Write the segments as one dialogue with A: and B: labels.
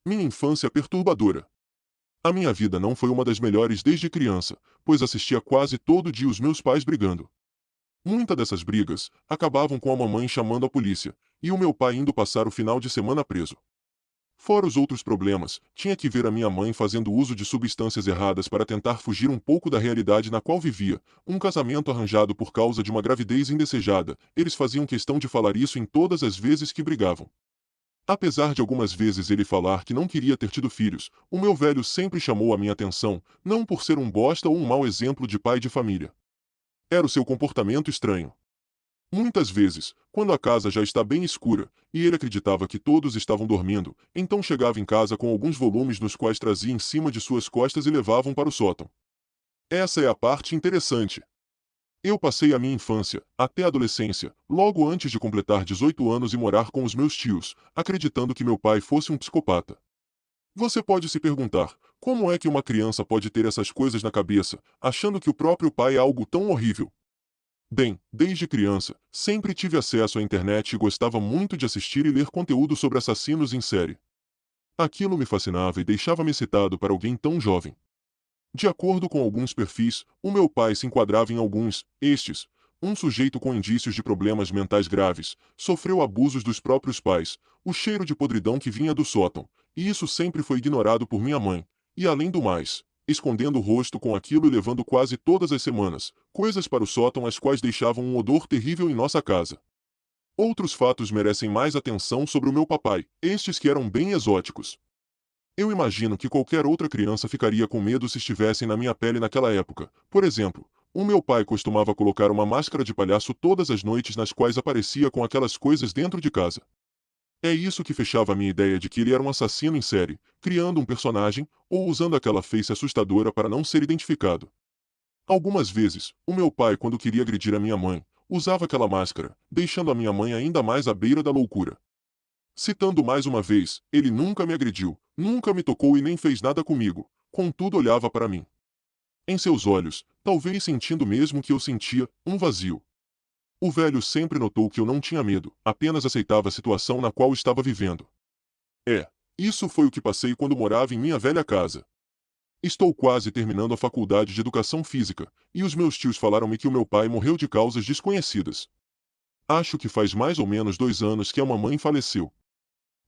A: Minha infância perturbadora. A minha vida não foi uma das melhores desde criança, pois assistia quase todo dia os meus pais brigando. Muitas dessas brigas acabavam com a mamãe chamando a polícia, e o meu pai indo passar o final de semana preso. Fora os outros problemas, tinha que ver a minha mãe fazendo uso de substâncias erradas para tentar fugir um pouco da realidade na qual vivia, um casamento arranjado por causa de uma gravidez indesejada, eles faziam questão de falar isso em todas as vezes que brigavam. Apesar de algumas vezes ele falar que não queria ter tido filhos, o meu velho sempre chamou a minha atenção, não por ser um bosta ou um mau exemplo de pai de família. Era o seu comportamento estranho. Muitas vezes, quando a casa já está bem escura, e ele acreditava que todos estavam dormindo, então chegava em casa com alguns volumes nos quais trazia em cima de suas costas e levavam para o sótão. Essa é a parte interessante. Eu passei a minha infância, até a adolescência, logo antes de completar 18 anos e morar com os meus tios, acreditando que meu pai fosse um psicopata. Você pode se perguntar, como é que uma criança pode ter essas coisas na cabeça, achando que o próprio pai é algo tão horrível? Bem, desde criança, sempre tive acesso à internet e gostava muito de assistir e ler conteúdo sobre assassinos em série. Aquilo me fascinava e deixava-me excitado para alguém tão jovem. De acordo com alguns perfis, o meu pai se enquadrava em alguns, um sujeito com indícios de problemas mentais graves, sofreu abusos dos próprios pais, o cheiro de podridão que vinha do sótão, e isso sempre foi ignorado por minha mãe, e além do mais, escondendo o rosto com aquilo e levando quase todas as semanas, coisas para o sótão as quais deixavam um odor terrível em nossa casa. Outros fatos merecem mais atenção sobre o meu papai, estes que eram bem exóticos. Eu imagino que qualquer outra criança ficaria com medo se estivessem na minha pele naquela época. Por exemplo, o meu pai costumava colocar uma máscara de palhaço todas as noites nas quais aparecia com aquelas coisas dentro de casa. É isso que fechava a minha ideia de que ele era um assassino em série, criando um personagem, ou usando aquela face assustadora para não ser identificado. Algumas vezes, o meu pai, quando queria agredir a minha mãe, usava aquela máscara, deixando a minha mãe ainda mais à beira da loucura. Citando mais uma vez, ele nunca me agrediu, nunca me tocou e nem fez nada comigo, contudo olhava para mim. Em seus olhos, talvez sentindo mesmo o que eu sentia, um vazio. O velho sempre notou que eu não tinha medo, apenas aceitava a situação na qual estava vivendo. É, isso foi o que passei quando morava em minha velha casa. Estou quase terminando a faculdade de educação física, e os meus tios falaram-me que o meu pai morreu de causas desconhecidas. Acho que faz mais ou menos 2 anos que a mamãe faleceu.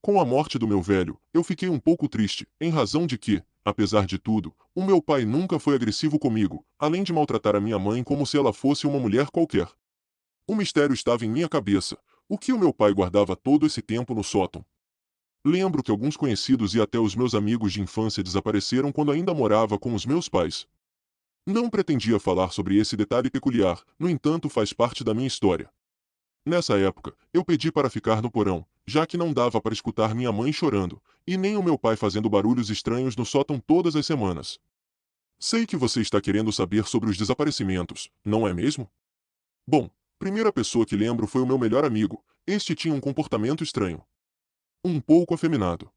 A: Com a morte do meu velho, eu fiquei um pouco triste, em razão de que, apesar de tudo, o meu pai nunca foi agressivo comigo, além de maltratar a minha mãe como se ela fosse uma mulher qualquer. O mistério estava em minha cabeça. O que o meu pai guardava todo esse tempo no sótão? Lembro que alguns conhecidos e até os meus amigos de infância desapareceram quando ainda morava com os meus pais. Não pretendia falar sobre esse detalhe peculiar, no entanto faz parte da minha história. Nessa época, eu pedi para ficar no porão, já que não dava para escutar minha mãe chorando, e nem o meu pai fazendo barulhos estranhos no sótão todas as semanas. Sei que você está querendo saber sobre os desaparecimentos, não é mesmo? Bom, primeira pessoa que lembro foi o meu melhor amigo. Este tinha um comportamento estranho. Um pouco afeminado.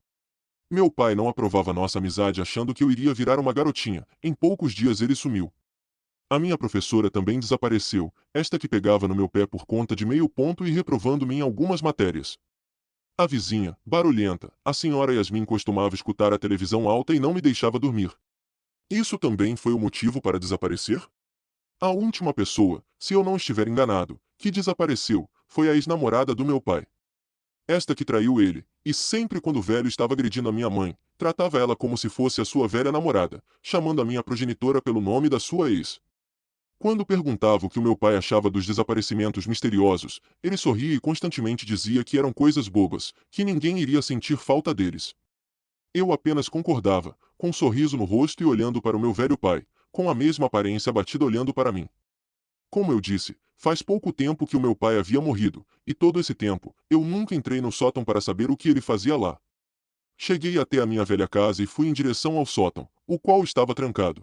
A: Meu pai não aprovava nossa amizade achando que eu iria virar uma garotinha. Em poucos dias ele sumiu. A minha professora também desapareceu, esta que pegava no meu pé por conta de meio ponto e reprovando-me em algumas matérias. A vizinha, barulhenta, a senhora Yasmin costumava escutar a televisão alta e não me deixava dormir. Isso também foi o motivo para desaparecer? A última pessoa, se eu não estiver enganado, que desapareceu, foi a ex-namorada do meu pai. Esta que traiu ele, e sempre quando o velho estava agredindo a minha mãe, tratava ela como se fosse a sua velha namorada, chamando a minha progenitora pelo nome da sua ex. Quando perguntava o que o meu pai achava dos desaparecimentos misteriosos, ele sorria e constantemente dizia que eram coisas bobas, que ninguém iria sentir falta deles. Eu apenas concordava, com um sorriso no rosto e olhando para o meu velho pai, com a mesma aparência abatida olhando para mim. Como eu disse, faz pouco tempo que o meu pai havia morrido, e todo esse tempo, eu nunca entrei no sótão para saber o que ele fazia lá. Cheguei até a minha velha casa e fui em direção ao sótão, o qual estava trancado.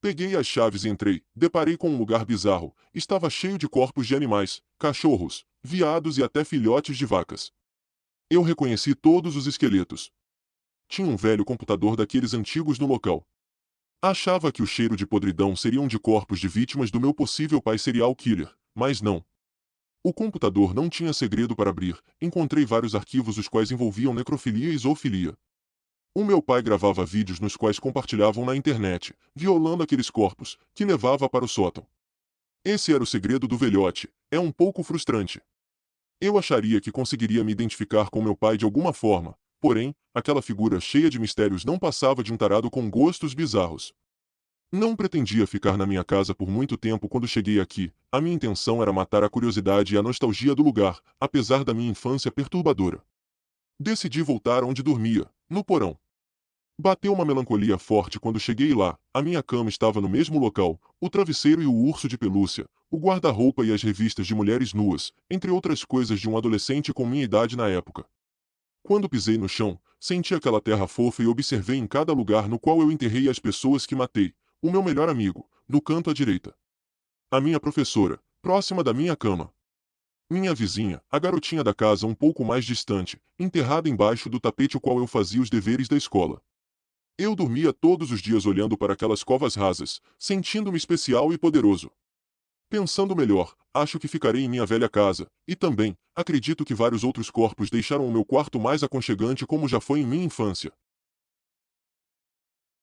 A: Peguei as chaves e entrei, deparei com um lugar bizarro, estava cheio de corpos de animais, cachorros, veados e até filhotes de vacas. Eu reconheci todos os esqueletos. Tinha um velho computador daqueles antigos no local. Achava que o cheiro de podridão seriam de corpos de vítimas do meu possível pai serial killer, mas não. O computador não tinha segredo para abrir, encontrei vários arquivos os quais envolviam necrofilia e zoofilia. O meu pai gravava vídeos nos quais compartilhavam na internet, violando aqueles corpos, que levava para o sótão. Esse era o segredo do velhote. É um pouco frustrante. Eu acharia que conseguiria me identificar com meu pai de alguma forma, porém, aquela figura cheia de mistérios não passava de um tarado com gostos bizarros. Não pretendia ficar na minha casa por muito tempo quando cheguei aqui. A minha intenção era matar a curiosidade e a nostalgia do lugar, apesar da minha infância perturbadora. Decidi voltar onde dormia, no porão. Bateu uma melancolia forte quando cheguei lá. A minha cama estava no mesmo local, o travesseiro e o urso de pelúcia, o guarda-roupa e as revistas de mulheres nuas, entre outras coisas de um adolescente com minha idade na época. Quando pisei no chão, senti aquela terra fofa e observei em cada lugar no qual eu enterrei as pessoas que matei. O meu melhor amigo, no canto à direita. A minha professora, próxima da minha cama. Minha vizinha, a garotinha da casa um pouco mais distante, enterrada embaixo do tapete o qual eu fazia os deveres da escola. Eu dormia todos os dias olhando para aquelas covas rasas, sentindo-me especial e poderoso. Pensando melhor, acho que ficarei em minha velha casa, e também, acredito que vários outros corpos deixaram o meu quarto mais aconchegante como já foi em minha infância.